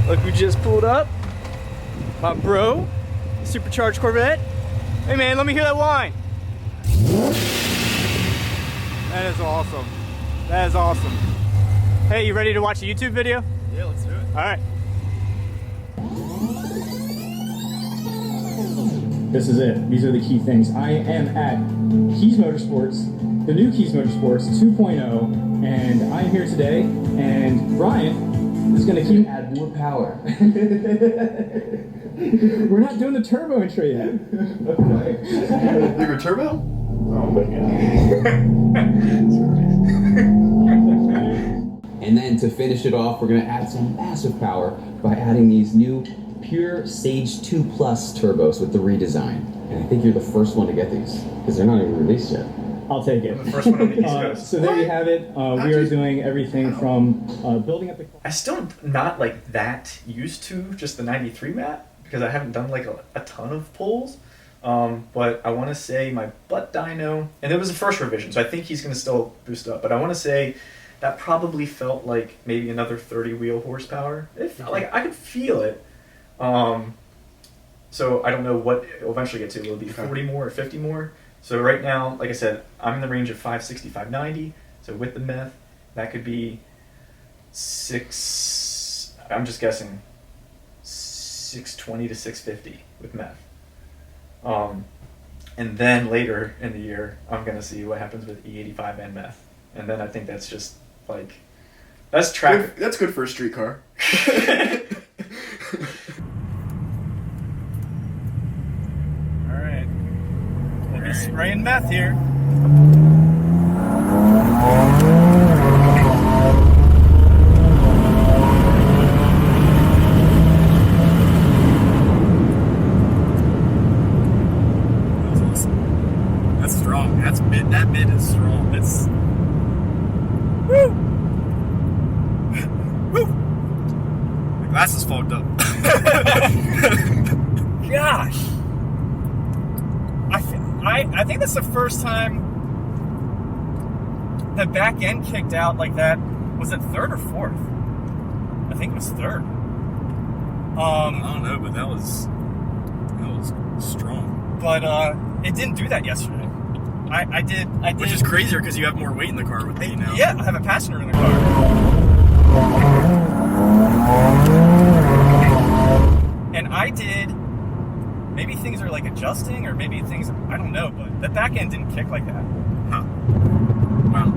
Look who just pulled up. My bro, supercharged Corvette. Hey man, let me hear that whine. That is awesome. That is awesome. Hey, you ready to watch a YouTube video? Yeah, let's do it. All right. This is it. These are the key things. I am at Kies Motorsports, the new Kies Motorsports 2.0, and I'm here today, and Brian is going to keep add more power. We're not doing the turbo intro yet. Bigger turbo? Oh my god. And then to finish it off, we're going to add some massive power by adding these new Pure Sage 2 Plus turbos with the redesign. And I think you're the first one to get these, because they're not even released yet. I'll take it. The first one on the East Coast. So there you have it. We are doing everything from building up the... I still not like that used to just the 93 mat, because I haven't done like a ton of pulls. But I want to say my butt dyno, and it was the first revision, so I think he's going to still boost up, but I want to say that probably felt like maybe another 30 wheel horsepower. It felt like I could feel it. So I don't know what it'll eventually get to. Will it be 40 more or 50 more? So right now, like I said, I'm in the range of 560, 590. So with the meth, that could be I'm just guessing 620 to 650 with meth. And then later in the year, I'm going to see what happens with E85 and meth. And then I think that's just like, that's track. That's good for a street car. All right. We'll be spraying meth here. That's strong. That's mid. That mid is strong. It's Woo! Woo! the glass is fogged up. Gosh! I think that's the first time the back end kicked out like that. Was it third or fourth? I think it was third. I don't know, but that was strong. But it didn't do that yesterday. I did. Which is crazier because you have more weight in the car with me now. Yeah, I have a passenger in the car. And I did. Maybe things are like adjusting, or maybe things, I don't know, but the back end didn't kick like that. Huh. Wow.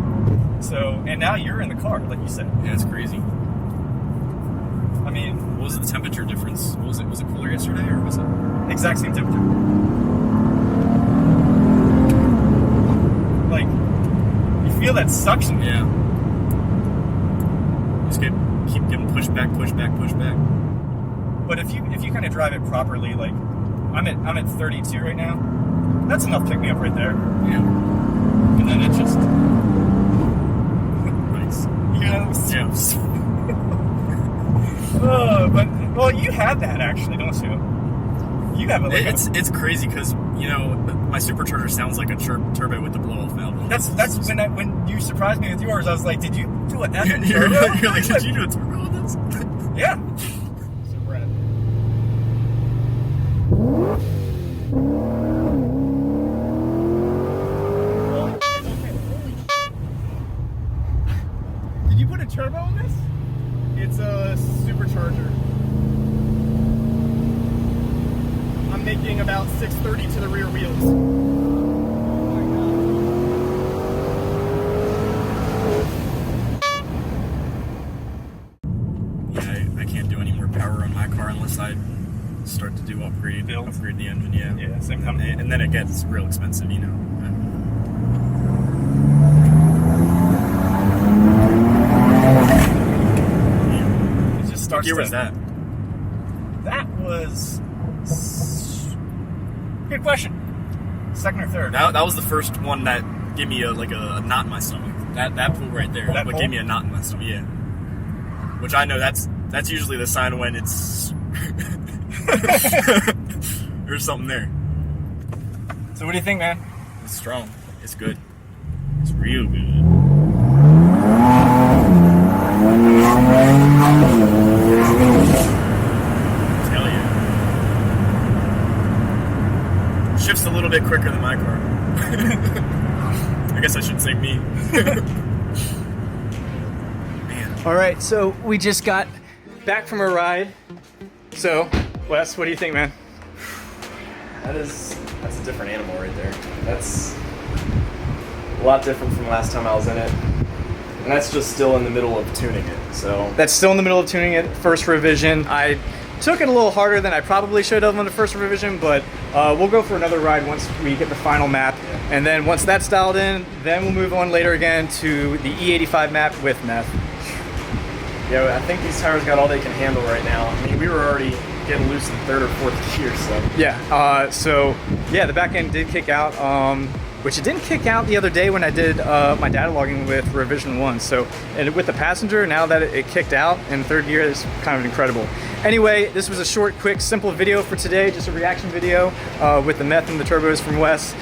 So, and now you're in the car, like you said. Yeah, it's crazy. I mean, What was the temperature difference? What was it? Was it cooler yesterday, or was it exact same temperature. Like, you feel that suction. Yeah. Just keep getting pushed back. But if you kind of drive it properly, like I'm at 32 right now. That's enough pick me up right there. Yeah. And then it just Nice. Yeah. But well, you have that actually, don't you? You have it. Like It's crazy because my supercharger sounds like a turbo with the blow off valve. that's when you surprised me with yours. I was like, did you do an F in You're turbo? like, did you do a turbo on this? Yeah. Did you put a turbo on this? It's a supercharger. I'm making about 630 to the rear wheels. Yeah, I can't do any more power on my car unless I start to do upgrade the engine. Yeah, same company. And then it gets real expensive, It just starts. What year was that? That was good question. Second or third? That was the first one that gave me a knot in my stomach. That pull right there, That what pull? gave me a knot in my stomach. Yeah, which I know that's usually the sign when it's there's something there. So what do you think, man? It's strong. It's good. It's real good. little bit quicker than my car. I guess I should say me. Man. All right, so we just got back from a ride. So, Wes, what do you think, man? That's a different animal right there. That's a lot different from last time I was in it. And that's just still in the middle of tuning it, so. That's still in the middle of tuning it, first revision. I took it a little harder than I probably should have on the first revision, but we'll go for another ride once we get the final map. And then once that's dialed in, then we'll move on later again to the E85 map with METH. Yeah, I think these tires got all they can handle right now. I mean, we were already getting loose in third or fourth gear, so. Yeah, the back end did kick out, which it didn't kick out the other day when I did my data logging with revision 1. So, and with the passenger, now that it kicked out in third gear, is kind of incredible. Anyway, this was a short, quick, simple video for today, just a reaction video with the METH and the turbos from Wes,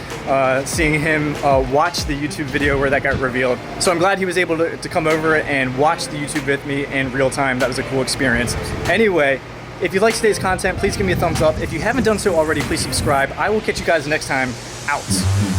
seeing him watch the YouTube video where that got revealed. So I'm glad he was able to come over and watch the YouTube with me in real time. That was a cool experience. Anyway, if you like today's content, please give me a thumbs up. If you haven't done so already, please subscribe. I will catch you guys next time. Out.